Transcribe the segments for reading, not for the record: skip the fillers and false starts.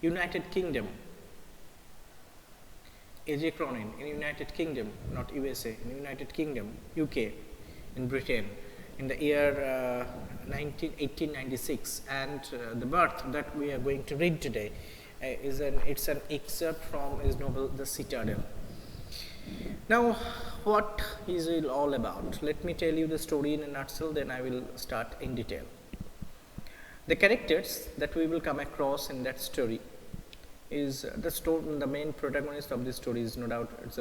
United Kingdom, AJ Cronin in United Kingdom, not USA, in United Kingdom, UK, in Britain, in the year 1896, and the birth that we are going to read today it's an excerpt from his novel The Citadel. Now, what is it all about? Let me tell you the story in a nutshell, then I will start in detail. The characters that we will come across in that story is the main protagonist of this story is no doubt it's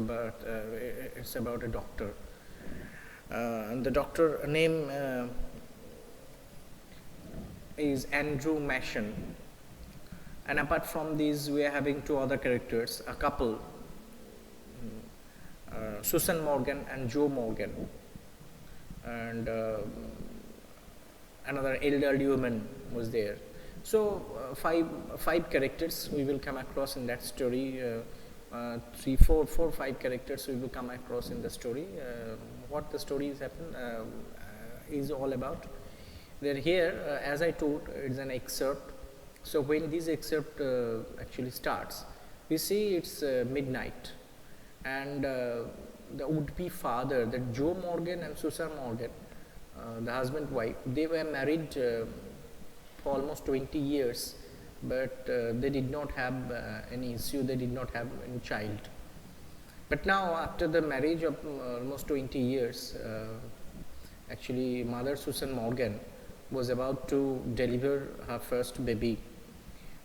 about a doctor. The doctor name is Andrew Mashon, and apart from these we are having two other characters, a couple, Susan Morgan and Joe Morgan, and another elderly woman was there. So five characters we will come across in that story. Four, five characters we will come across in the story. What the story is all about. They're here, as I told, it's an excerpt. So when this excerpt actually starts, we see it's midnight, and the would-be father, that Joe Morgan and Susan Morgan, the husband-wife, they were married for almost 20 years, but they did not have any issue, they did not have any child. But now, after the marriage of almost 20 years, actually Mother Susan Morgan was about to deliver her first baby.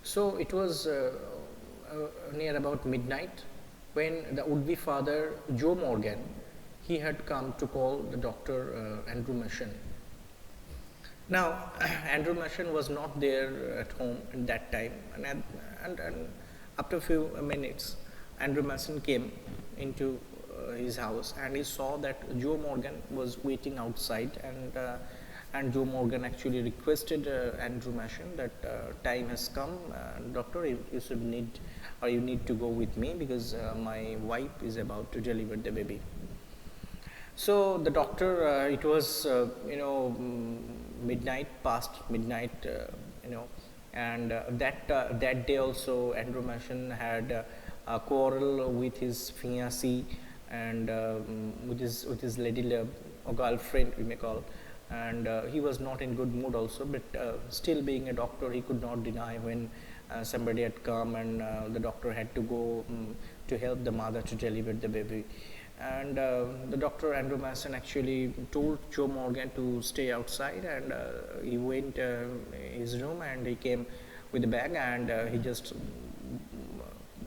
So it was near about midnight when the would-be father, Joe Morgan, he had come to call the doctor Andrew Mashon. Now, Andrew Mashon was not there at home at that time, and after a few minutes, Andrew Mashon came into his house, and he saw that Joe Morgan was waiting outside, and Joe Morgan actually requested Andrew Mashon that time has come, doctor, you need to go with me because my wife is about to deliver the baby. So the doctor, it was past midnight, and that day also Andrew Mashon had a quarrel with his fiancée and with his lady love or girlfriend, we may call, and he was not in good mood also, but still being a doctor, he could not deny when somebody had come and the doctor had to go to help the mother to deliver the baby. And the doctor, Andrew Mashon, actually told Joe Morgan to stay outside, and he went his room and he came with a bag, and he just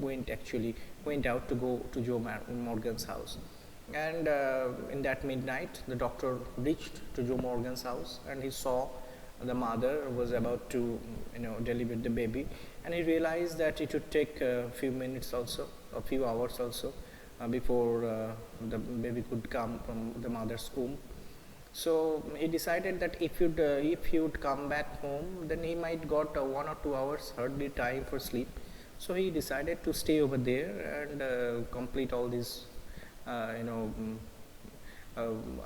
went out to go to Joe Morgan's house. And in that midnight, the doctor reached to Joe Morgan's house, and he saw the mother was about to deliver the baby, and he realized that it would take a few minutes also, a few hours also, before the baby could come from the mother's womb. So he decided that if he would come back home, then he might got 1 or 2 hours hardly time for sleep. So he decided to stay over there and complete all this,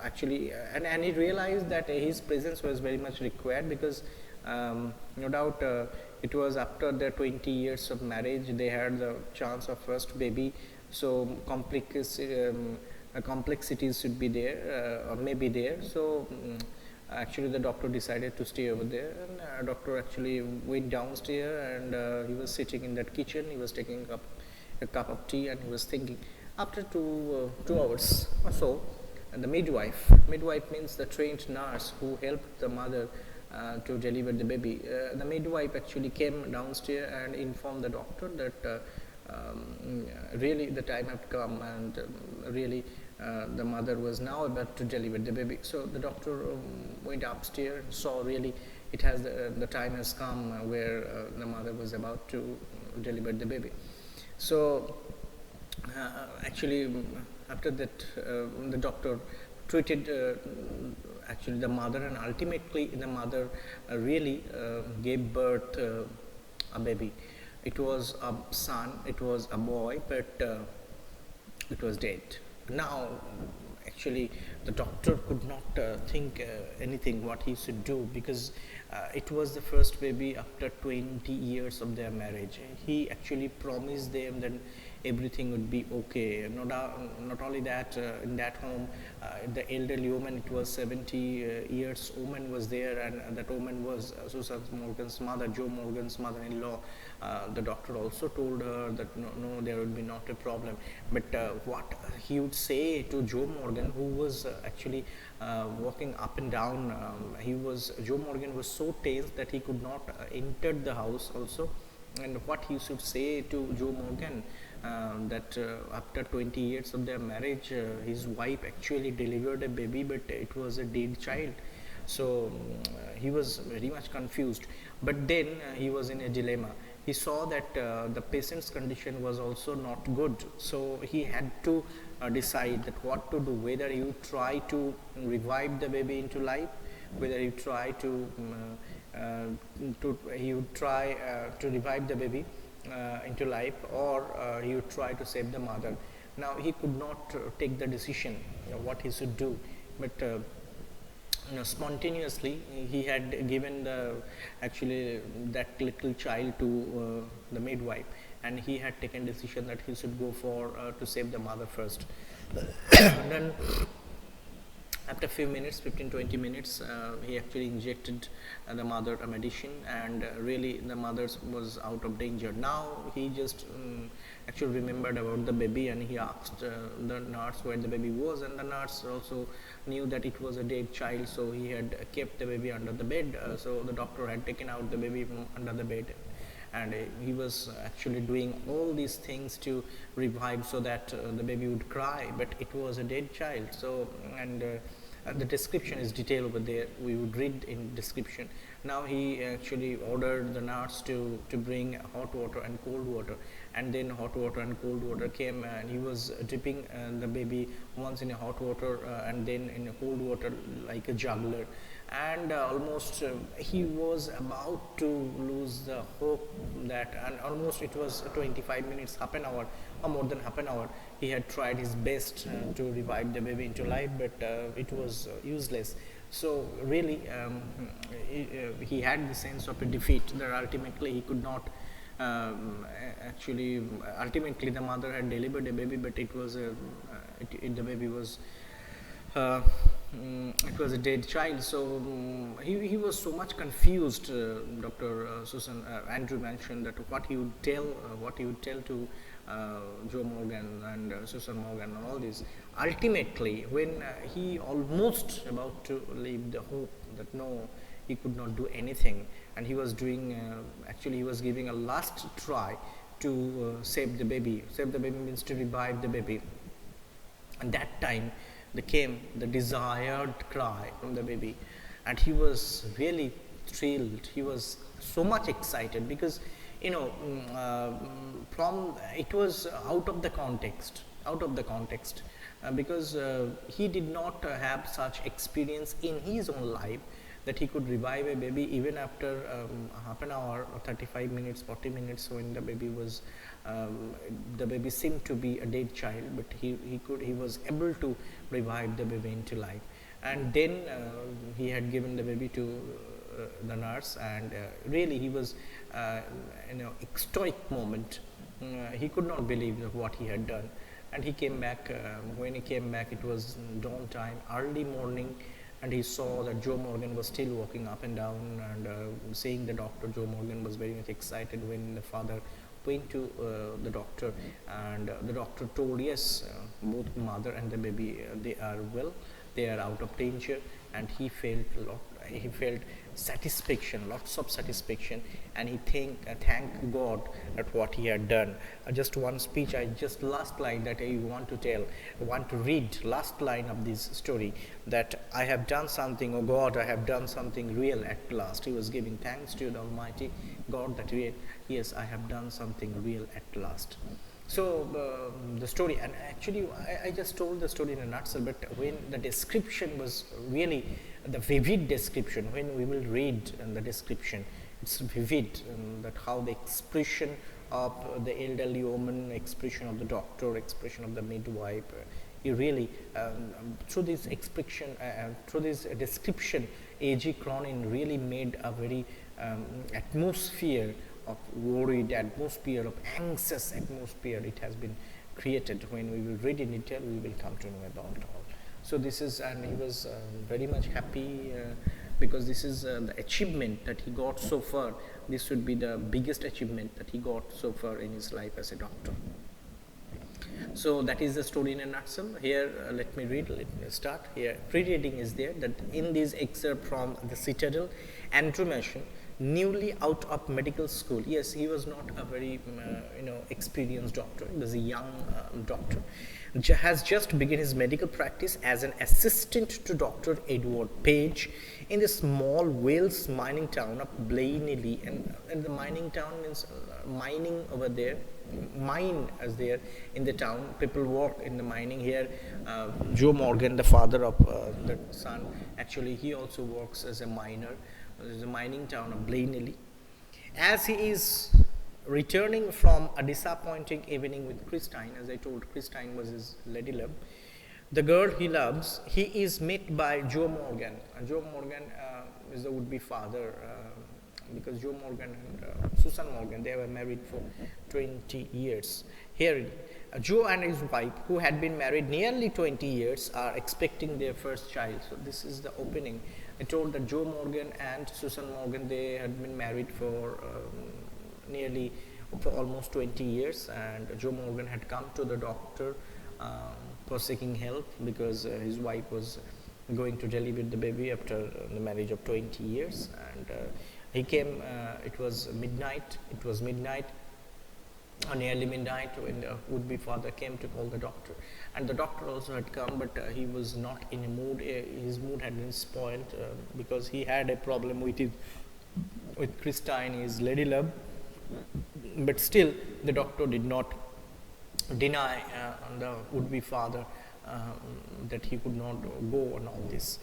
actually, and he realized that his presence was very much required because no doubt it was after their 20 years of marriage, they had the chance of first baby. So complexities should be there or may be there. So actually the doctor decided to stay over there, and doctor actually went downstairs, and he was sitting in that kitchen. He was taking up a cup of tea, and he was thinking. After 2 hours or so, the midwife means the trained nurse who helped the mother to deliver the baby. The midwife actually came downstairs and informed the doctor that really the time had come, and really the mother was now about to deliver the baby. So the doctor went upstairs and saw really it has the time has come where the mother was about to deliver the baby. So actually after that the doctor treated actually the mother, and ultimately the mother really gave birth a baby. It was a son, it was a boy, but it was dead. Now actually the doctor could not think anything what he should do, because it was the first baby after 20 years of their marriage. He actually promised them that everything would be okay. Not only that, in that home, the elderly woman, it was 70 years woman was there, and that woman was Susan Morgan's mother, Joe Morgan's mother-in-law. The doctor also told her that no, there would be not a problem. But what he would say to Joe Morgan, who was actually walking up and down, Joe Morgan was so tense that he could not enter the house also. And what he should say to Joe Morgan, that after 20 years of their marriage, his wife actually delivered a baby, but it was a dead child. So he was very much confused. But then he was in a dilemma. He saw that the patient's condition was also not good. So he had to decide that what to do, whether he would try to revive the baby into life, whether he would try to revive the baby into life, or he would try to save the mother. Now he could not take the decision what he should do, but spontaneously he had given that little child to the midwife, and he had taken decision that he should go for to save the mother first. And then after a few minutes, 15-20 minutes, he actually injected the mother a medicine, and really the mother was out of danger. Now he just actually remembered about the baby, and he asked the nurse where the baby was, and the nurse also knew that it was a dead child, so he had kept the baby under the bed. So the doctor had taken out the baby from under the bed, and he was actually doing all these things to revive so that the baby would cry, but it was a dead child. So, and the description is detailed over there, we would read in description. Now he actually ordered the nurse to bring hot water and cold water, and then hot water and cold water came, and he was dipping the baby once in a hot water and then in a cold water like a juggler. And almost he was about to lose the hope that, and almost it was 25 minutes, half an hour or more than half an hour, he had tried his best to revive the baby into life, but it was useless. So really he had the sense of a defeat, that ultimately he could not ultimately the mother had delivered a baby, but it was the baby was it was a dead child. So he was so much confused. Dr. Andrew mentioned that what he would tell to Joe Morgan and Susan Morgan and all this. Ultimately, when he almost about to leave the hope that no, he could not do anything, and he was doing he was giving a last try to save the baby. Save the baby means to revive the baby. And that time came the desired cry from the baby, and he was really thrilled. He was so much excited because from it was out of the context, because he did not have such experience in his own life that he could revive a baby even after half an hour or 35 minutes, 40 minutes, when the baby seemed to be a dead child, but he was able to revive the baby into life. And then he had given the baby to the nurse, and really he was ecstatic moment. He could not believe what he had done, and he came back. When he came back, it was dawn time, early morning, and he saw that Joe Morgan was still walking up and down, and seeing the doctor, Joe Morgan was very much excited when the father went to the doctor, and the doctor told, yes, both mother and the baby, they are well, they are out of danger, and he felt satisfaction, lots of satisfaction, and he thanked God at what he had done. Just one speech, last line that I want to read, last line of this story, that I have done something, oh God, I have done something real at last. He was giving thanks to the Almighty God that yes, I have done something real at last. So the story, and actually I just told the story in a nutshell, but when the description was really the vivid description, when we will read the description, it's vivid, that how the expression of the elderly woman, expression of the doctor, expression of the midwife, you really through this expression, through this description, A.G. Cronin really made a very atmosphere of worried atmosphere, of anxious atmosphere. It has been created. When we will read in detail, we will come to know about all. So this is, and he was very much happy because this is the achievement that he got so far. This would be the biggest achievement that he got so far in his life as a doctor. So that is the story in a nutshell. Here, let me read, let me start. Here, pre-reading is there, that in this excerpt from The Citadel, Andrew mentioned, newly out of medical school. Yes, he was not a very experienced doctor. He was a young doctor. Has just begun his medical practice as an assistant to Dr. Edward Page in the small Wales mining town of Blaney. And the mining town means mining over there. Mine as there in the town. People work in the mining here. Joe Morgan, the father of the son, actually he also works as a miner. There's a mining town of Blaney. As he is returning from a disappointing evening with Christine, as I told, Christine was his lady love, the girl he loves, he is met by Joe Morgan. Joe Morgan is the would-be father, because Joe Morgan and Susan Morgan, they were married for 20 years. Here, Joe and his wife, who had been married nearly 20 years, are expecting their first child. So this is the opening. I told that Joe Morgan and Susan Morgan, they had been married for almost 20 years, and Joe Morgan had come to the doctor for seeking help because his wife was going to deliver the baby after the marriage of 20 years, and he came. It was midnight, or nearly midnight, when the would-be father came to call the doctor. And the doctor also had come, but he was not in a mood. His mood had been spoiled because he had a problem with Christine, his lady love. But still, the doctor did not deny the would-be father that he could not go on all this.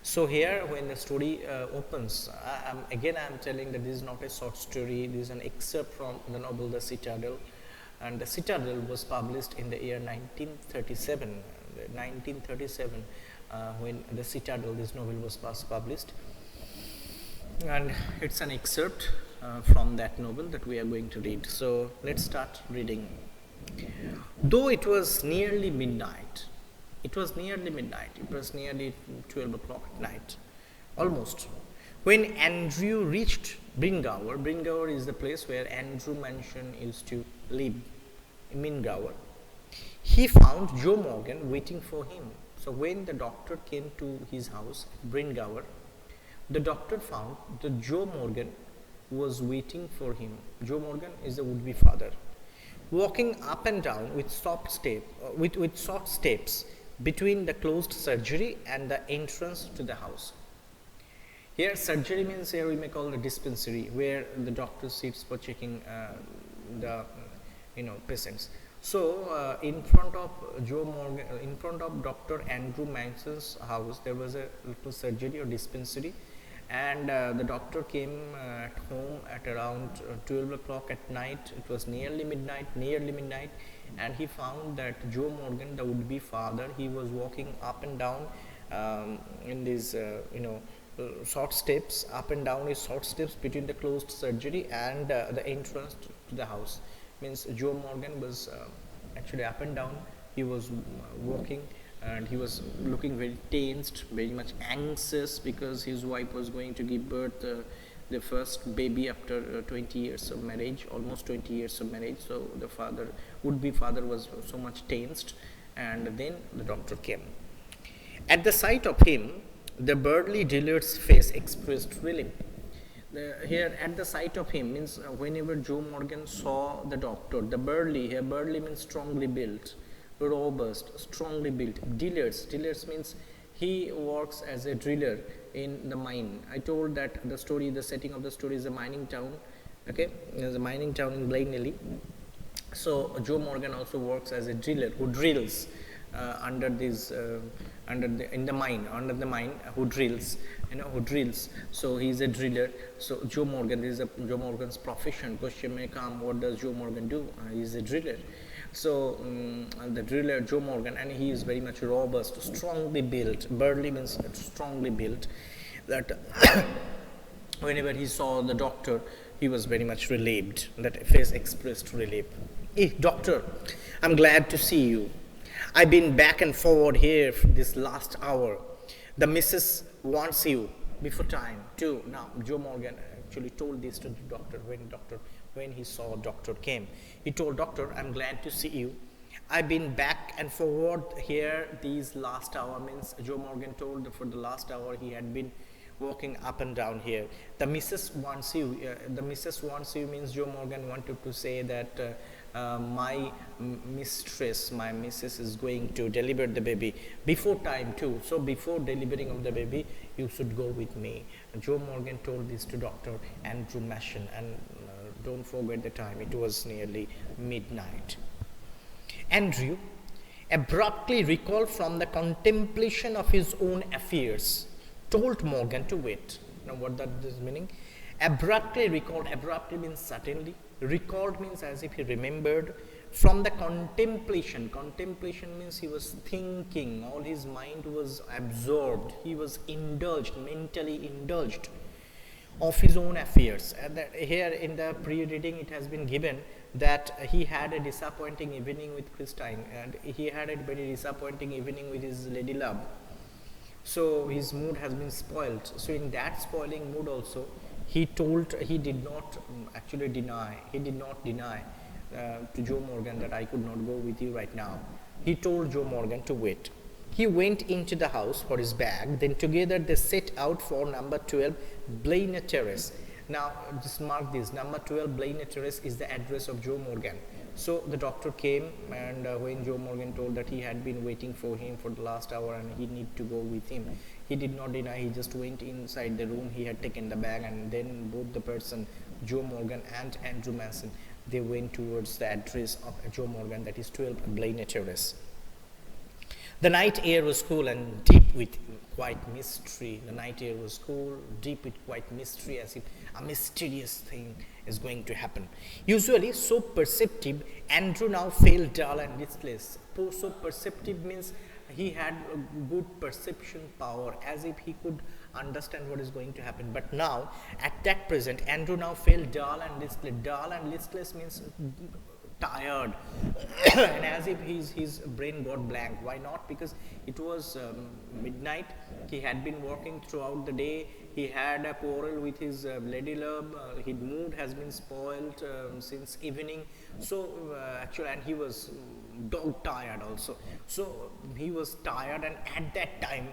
So here, when the story opens, I am telling that this is not a short story. This is an excerpt from the novel The Citadel, and The Citadel was published in the year 1937. When The Citadel, this novel was first published, and it's an excerpt from that novel that we are going to read. So let's start reading. Though it was nearly midnight. It was nearly 12 o'clock at night, almost, when Andrew reached Bringower. Bringower is the place where Andrew Mansion used to live, in Mingower. He found Joe Morgan waiting for him. So when the doctor came to his house, Bringower, the doctor found that Joe Morgan was waiting for him. Joe Morgan is the would-be father, walking up and down with soft steps between the closed surgery and the entrance to the house. Here, surgery means, here we may call the dispensary, where the doctor sits for checking the patients. So in front of Joe Morgan, in front of Dr. Andrew Manson's house, there was a little surgery or dispensary, and the doctor came at home at around 12 o'clock at night. It was nearly midnight, and he found that Joe Morgan, the would-be father, he was walking up and down in these short steps, up and down his short steps between the closed surgery and the entrance to the house. Means Joe Morgan was actually up and down. He was walking, and he was looking very tensed, very much anxious, because his wife was going to give birth the first baby after 20 years of marriage, almost 20 years of marriage. So the father, would-be father, was so much tensed, and then the doctor came. At the sight of him, the burly dealer's face expressed relief. Here, at the sight of him means whenever Joe Morgan saw the doctor, the burly, here burly means strongly built, robust, strongly built. Dealers means he works as a driller in the mine. I told that the story, the setting of the story is a mining town. Okay, there's a mining town in Blaney. So Joe Morgan also works as a driller who drills under the mine, who drills. So he's a driller. So Joe Morgan, this is Joe Morgan's profession. Question may come, what does Joe Morgan do? He's a driller. So the driller Joe Morgan, and he is very much robust, strongly built. Burly means strongly built. that whenever he saw the doctor, he was very much relieved. That face expressed relief. Hey, doctor, I'm glad to see you. I've been back and forward here for this last hour. The missus wants you before time too. Now, Joe Morgan actually told this to the doctor when he saw doctor came. He told doctor, I'm glad to see you. I've been back and forward here these last hour. Means Joe Morgan told for the last hour he had been walking up and down here. The missus wants you. The missus wants you means Joe Morgan wanted to say that my mistress, my missus is going to deliver the baby before time too. So before delivering of the baby, you should go with me. And Joe Morgan told this to Dr. Andrew Mason, and don't forget the time. It was nearly midnight. Andrew abruptly recalled from the contemplation of his own affairs, told Morgan to wait. Now what that is meaning? Abruptly recalled, abruptly means suddenly, recalled means as if he remembered, from the contemplation. Contemplation means he was thinking, all his mind was absorbed, he was indulged, mentally indulged of his own affairs. And that here in the pre-reading it has been given that he had a disappointing evening with Christine, and he had a very disappointing evening with his lady love. So his mood has been spoiled. So in that spoiling mood also, he did not deny to Joe Morgan that I could not go with you right now. He told Joe Morgan to wait. He went into the house for his bag, then together they set out for number 12 Blaine Terrace. Now just mark this, number 12 Blaine Terrace is the address of Joe Morgan. So the doctor came, and when Joe Morgan told that he had been waiting for him for the last hour and he need to go with him, he did not deny, he just went inside the room, he had taken the bag, and then both the person, Joe Morgan and Andrew Mason, they went towards the address of Joe Morgan, that is 12 Blaine Terrace. The night air was cool and deep with quite mystery. The night air was cool, deep with quite mystery, as if a mysterious thing is going to happen. Usually so perceptive, Andrew now felt dull and listless. So perceptive means he had a good perception power, as if he could understand what is going to happen. But now, at that present, Andrew now felt dull and listless. Dull and listless means tired and as if his brain got blank. Why not? Because it was midnight, he had been working throughout the day, he had a quarrel with his lady love, his mood has been spoiled since evening. So and he was dog tired also. So he was tired, and at that time,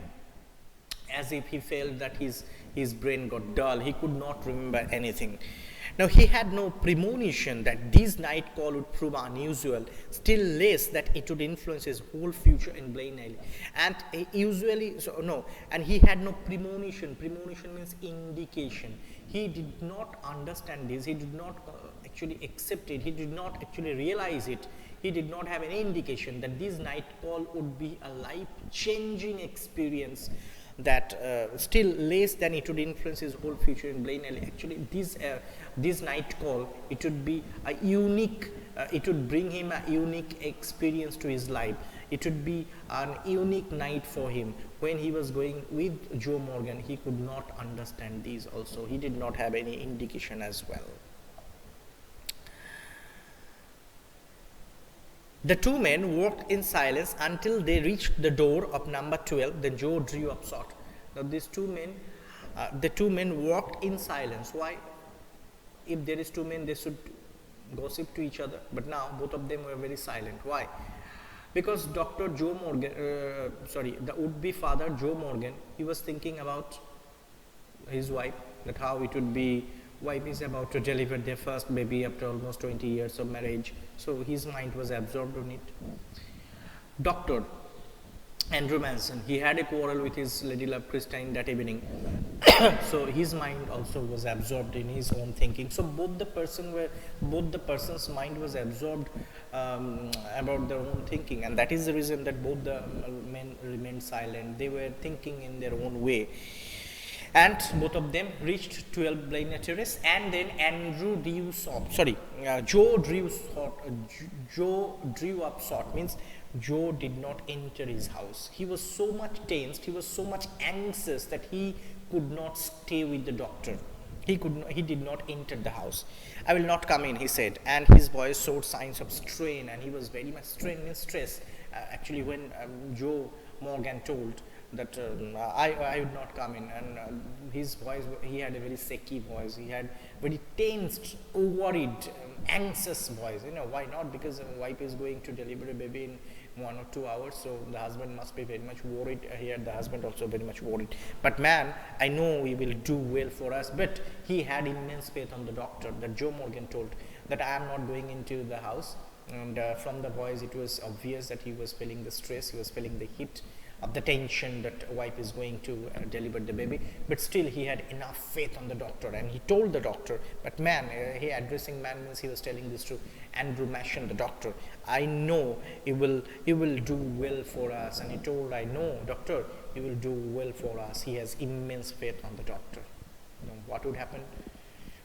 as if he felt that his brain got dull, he could not remember anything. Now he had no premonition that this night call would prove unusual, still less that it would influence his whole future in Blaine Alley. And he had no premonition. Premonition means indication. He did not understand this, he did not actually accept it, he did not actually realize it. He did not have any indication that this night call would be a life-changing experience, that still less than it would influence his whole future in Blaine Alley. Actually, this night call, it would be a unique, it would bring him a unique experience to his life. It would be an unique night for him. When he was going with Joe Morgan, he could not understand these also. He did not have any indication as well. The two men walked in silence until they reached the door of number 12. Then Joe drew up short. Now these two men, the two men walked in silence. Why? If there is two men, they should gossip to each other. But now both of them were very silent. Why? Because Dr. Joe Morgan, the would-be father Joe Morgan, he was thinking about his wife, that how it would be. Wife is about to deliver their first baby after almost 20 years of marriage. So his mind was absorbed on it. Dr. Andrew Manson, he had a quarrel with his lady love Christine that evening. So his mind also was absorbed in his own thinking. So both the person's mind was absorbed about their own thinking, and that is the reason that both the men remained silent. They were thinking in their own way. And both of them reached 12 Blaine Terrace, and then Joe drew up short, means Joe did not enter his house. He was so much tensed, he was so much anxious that he could not stay with the doctor. He did not enter the house. I will not come in, he said, and his voice showed signs of strain, and he was very much strained in stress. Actually, when Joe Morgan told that I would not come in, and his voice, he had a very shaky voice. He had very tensed, worried, anxious voice. Why not? Because the wife is going to deliver a baby in 1 or 2 hours, so the husband must be very much worried. Here the husband also very much worried. But man, I know he will do well for us. But he had immense faith on the doctor, that Joe Morgan told, that I am not going into the house. And from the voice it was obvious that he was feeling the stress, he was feeling the heat of the tension that wife is going to deliver the baby. But still he had enough faith on the doctor, and he told the doctor, but man, he addressing man means he was telling this to Andrew Mashon, the doctor, I know he will do well for us. And he told, I know doctor, he will do well for us. He has immense faith on the doctor. What would happen?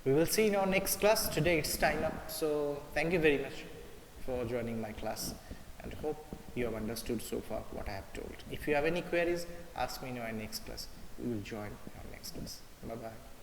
We will see in our next class. Today it's time up, so thank you very much for joining my class, and hope you have understood so far what I have told. If you have any queries, ask me in our next class. We will join our next class. Bye bye.